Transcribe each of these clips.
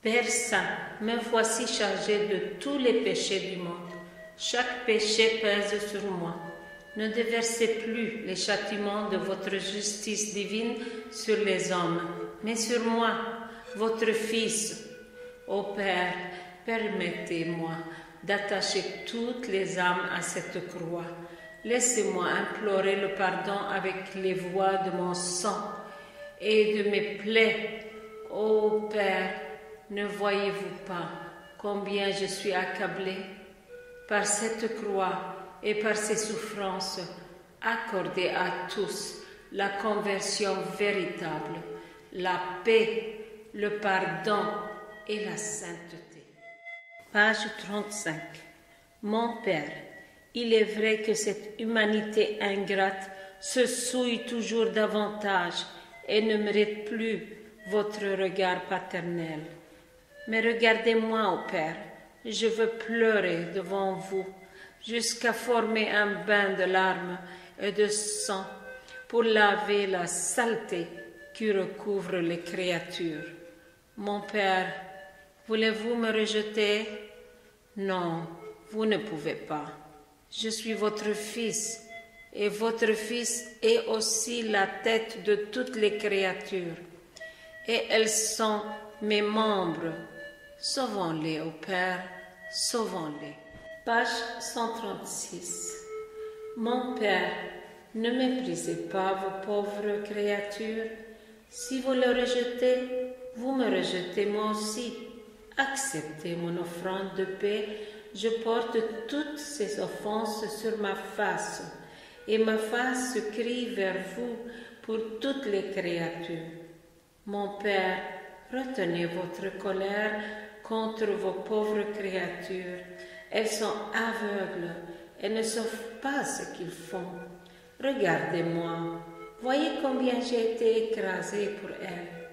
Père Saint, me voici chargé de tous les péchés du monde. Chaque péché pèse sur moi. Ne déversez plus les châtiments de votre justice divine sur les hommes, mais sur moi, votre Fils. Ô Père, permettez-moi d'attacher toutes les âmes à cette croix. Laissez-moi implorer le pardon avec les voix de mon sang et de mes plaies. Ô Père, ne voyez-vous pas combien je suis accablé par cette croix et par ces souffrances? Accordez à tous la conversion véritable, la paix, le pardon et la sainteté. Page 35. Mon Père, il est vrai que cette humanité ingrate se souille toujours davantage et ne mérite plus votre regard paternel. Mais regardez-moi, ô Père, je veux pleurer devant vous jusqu'à former un bain de larmes et de sang pour laver la saleté qui recouvre les créatures. Mon Père, voulez-vous me rejeter? Non, vous ne pouvez pas. Je suis votre Fils, et votre Fils est aussi la tête de toutes les créatures, et elles sont mes membres. Sauvons-les, ô Père, sauvons-les. Page 136. Mon Père, ne méprisez pas vos pauvres créatures. Si vous les rejetez, vous me rejetez moi aussi. Acceptez mon offrande de paix. Je porte toutes ces offenses sur ma face, et ma face se crie vers vous pour toutes les créatures. Mon Père, retenez votre colère contre vos pauvres créatures. Elles sont aveugles et ne savent pas ce qu'ils font. Regardez-moi, voyez combien j'ai été écrasé pour elles.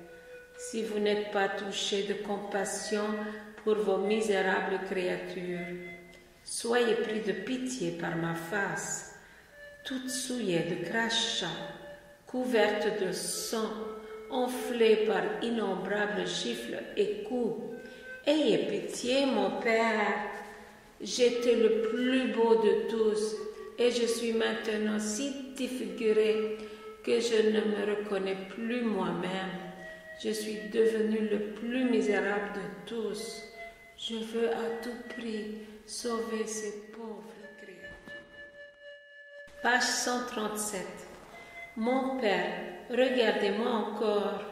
Si vous n'êtes pas touché de compassion pour vos misérables créatures, soyez pris de pitié par ma face, toute souillée de crachats, couverte de sang, enflée par innombrables gifles et coups. Ayez pitié, mon Père. J'étais le plus beau de tous, et je suis maintenant si défiguré que je ne me reconnais plus moi-même. Je suis devenu le plus misérable de tous. Je veux à tout prix sauver ces pauvres créatures. Page 137. Mon Père, regardez-moi encore.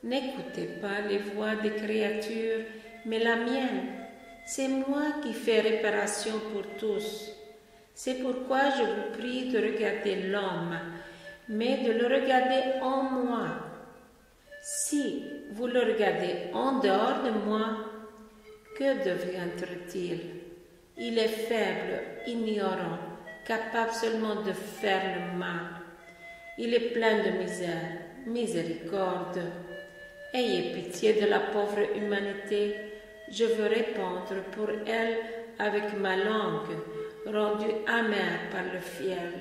N'écoutez pas les voix des créatures, mais la mienne. C'est moi qui fais réparation pour tous. C'est pourquoi je vous prie de regarder l'homme, mais de le regarder en moi. Si vous le regardez en dehors de moi, que deviendra-t-il? Il est faible, ignorant, capable seulement de faire le mal. Il est plein de misère, miséricorde. Ayez pitié de la pauvre humanité. Je veux répandre pour elle avec ma langue, rendue amère par le fiel,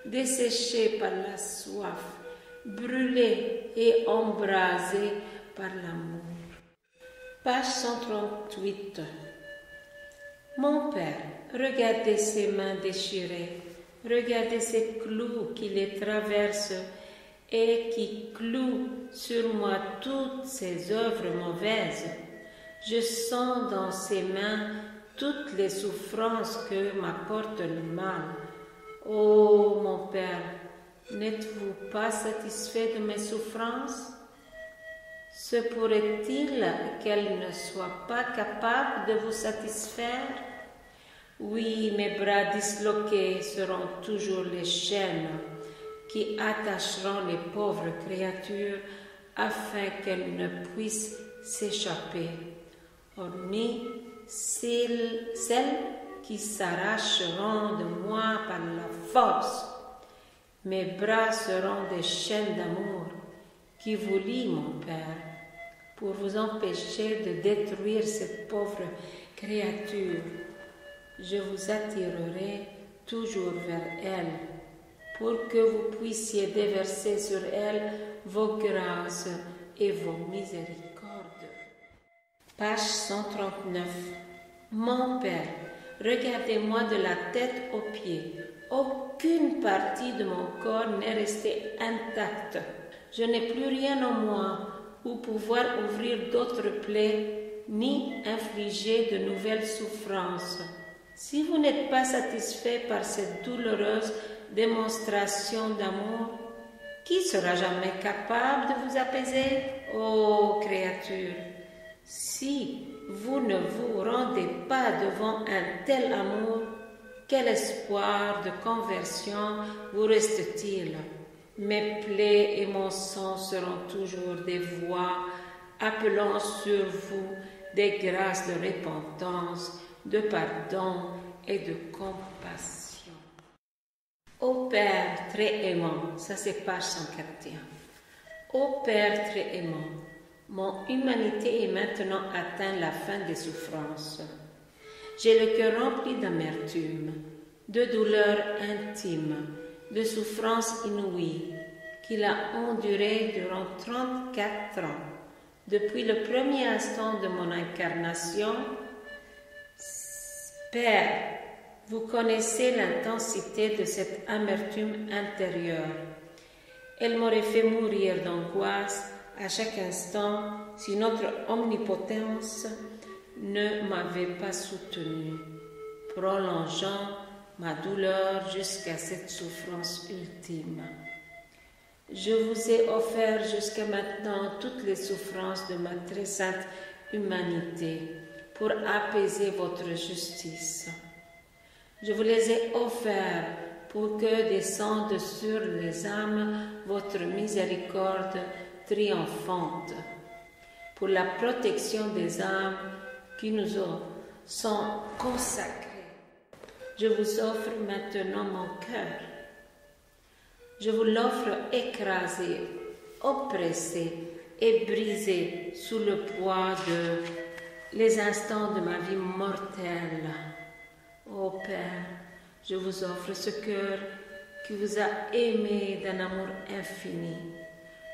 desséchée par la soif, brûlée et embrasée par l'amour. Page 138. Mon Père, regardez ses mains déchirées, regardez ces clous qui les traversent et qui clouent sur moi toutes ces œuvres mauvaises. Je sens dans ses mains toutes les souffrances que m'apporte le mal. Ô mon Père, n'êtes-vous pas satisfait de mes souffrances? Se pourrait-il qu'elles ne soient pas capables de vous satisfaire? Oui, mes bras disloqués seront toujours les chaînes qui attacheront les pauvres créatures afin qu'elles ne puissent s'échapper. Hormis celles qui s'arracheront de moi par la force, mes bras seront des chaînes d'amour qui vous lient, mon Père, pour vous empêcher de détruire ces pauvres créatures. Je vous attirerai toujours vers elles, pour que vous puissiez déverser sur elles vos grâces et vos miséricordes. Page 139. Mon Père, regardez-moi de la tête aux pieds. Aucune partie de mon corps n'est restée intacte. Je n'ai plus rien en moi pour pouvoir ouvrir d'autres plaies ni infliger de nouvelles souffrances. Si vous n'êtes pas satisfait par cette douloureuse démonstration d'amour, qui sera jamais capable de vous apaiser, ô créature? Si vous ne vous rendez pas devant un tel amour, quel espoir de conversion vous reste-t-il? Mes plaies et mon sang seront toujours des voix appelant sur vous des grâces de repentance, de pardon et de compassion. Ô Père très aimant, ça c'est page 141. Ô Père très aimant, mon humanité est maintenant atteint la fin des souffrances. J'ai le cœur rempli d'amertume, de douleurs intimes, de souffrances inouïes qu'il a endurées durant 34 ans. Depuis le premier instant de mon incarnation, Père, vous connaissez l'intensité de cette amertume intérieure. Elle m'aurait fait mourir d'angoisse à chaque instant si notre omnipotence ne m'avait pas soutenue, prolongeant ma douleur jusqu'à cette souffrance ultime. Je vous ai offert jusqu'à maintenant toutes les souffrances de ma très sainte humanité pour apaiser votre justice. Je vous les ai offerts pour que descende sur les âmes votre miséricorde triomphante, pour la protection des âmes qui nous sont consacrées. Je vous offre maintenant mon cœur. Je vous l'offre écrasé, oppressé et brisé sous le poids de les instants de ma vie mortelle. Ô Père, je vous offre ce cœur qui vous a aimé d'un amour infini.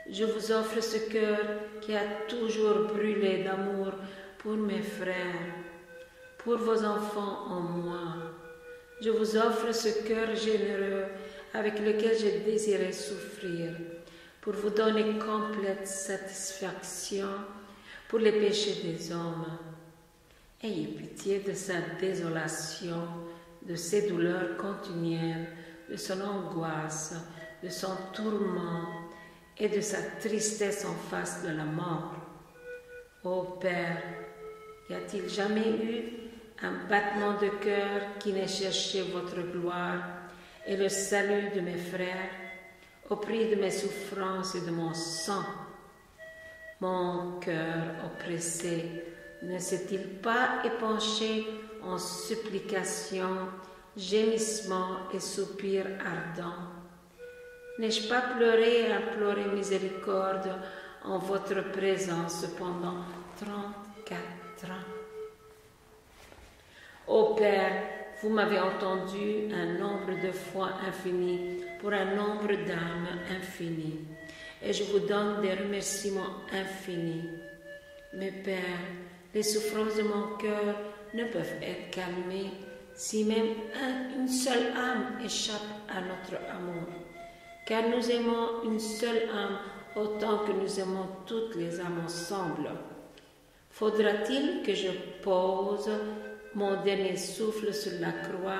Je vous offre ce cœur qui a toujours brûlé d'amour pour mes frères, pour vos enfants en moi. Je vous offre ce cœur généreux avec lequel je désirais souffrir, pour vous donner complète satisfaction pour les péchés des hommes. Ayez pitié de sa désolation, de ses douleurs continuelles, de son angoisse, de son tourment et de sa tristesse en face de la mort. Ô Père, y a-t-il jamais eu un battement de cœur qui n'ait cherché votre gloire et le salut de mes frères, au prix de mes souffrances et de mon sang? Mon cœur oppressé ne s'est-il pas épanché en supplications, gémissements et soupirs ardents? N'ai-je pas pleuré et imploré miséricorde en votre présence pendant 34 ans? Ô Père, vous m'avez entendu un nombre de fois infini pour un nombre d'âmes infini, et je vous donne des remerciements infinis. Mais Père, les souffrances de mon cœur ne peuvent être calmées si même une seule âme échappe à notre amour, car nous aimons une seule âme autant que nous aimons toutes les âmes ensemble. Faudra-t-il que je pose mon dernier souffle sur la croix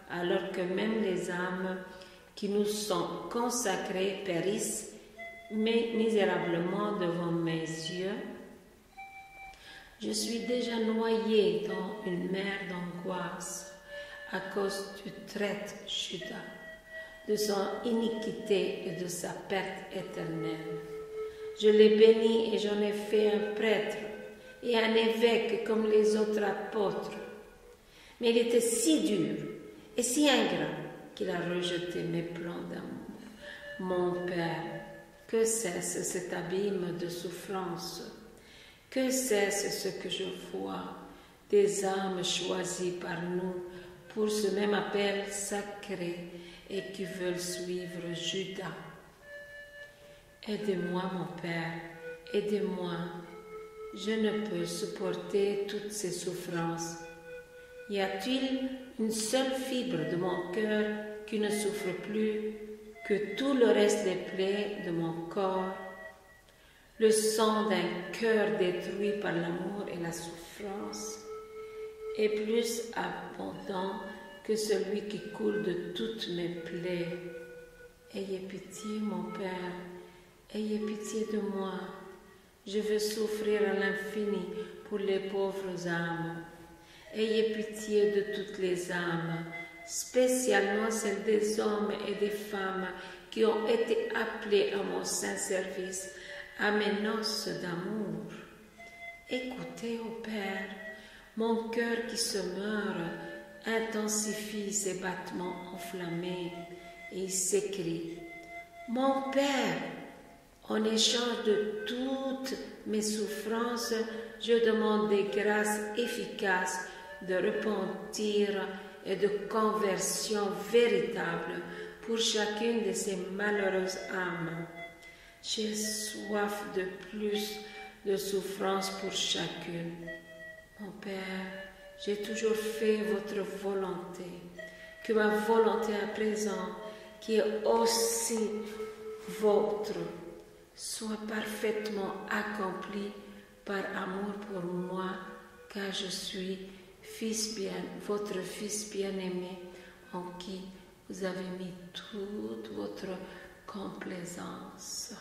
alors que même les âmes qui nous sont consacrées périssent misérablement devant mes yeux? Je suis déjà noyée dans une mer d'angoisse à cause du traître Judas, de son iniquité et de sa perte éternelle. Je l'ai béni et j'en ai fait un prêtre et un évêque comme les autres apôtres. Mais il était si dur et si ingrat qu'il a rejeté mes plans d'amour. Mon Père, que cesse cet abîme de souffrance, que cesse ce que je vois, des âmes choisies par nous pour ce même appel sacré et qui veulent suivre Judas. Aidez-moi, mon Père, aidez-moi, Je ne peux supporter toutes ces souffrances. Y a-t-il une seule fibre de mon cœur qui ne souffre plus que tout le reste des plaies de mon corps? Le sang d'un cœur détruit par l'amour et la souffrance est plus abondant que celui qui coule de toutes mes plaies. Ayez pitié, mon Père, ayez pitié de moi. Je veux souffrir à l'infini pour les pauvres âmes. Ayez pitié de toutes les âmes, spécialement celles des hommes et des femmes qui ont été appelés à mon saint service, à mes noces d'amour. Écoutez, ô Père, mon cœur qui se meurt intensifie ses battements enflammés et il s'écrie: Mon Père, en échange de toutes mes souffrances, je demande des grâces efficaces de repentir et de conversion véritable pour chacune de ces malheureuses âmes. J'ai soif de plus de souffrance pour chacune. Mon Père, j'ai toujours fait votre volonté, que ma volonté à présent, qui est aussi vôtre, soit parfaitement accomplie par amour pour moi, car je suis votre fils bien-aimé, en qui vous avez mis toute votre complaisance.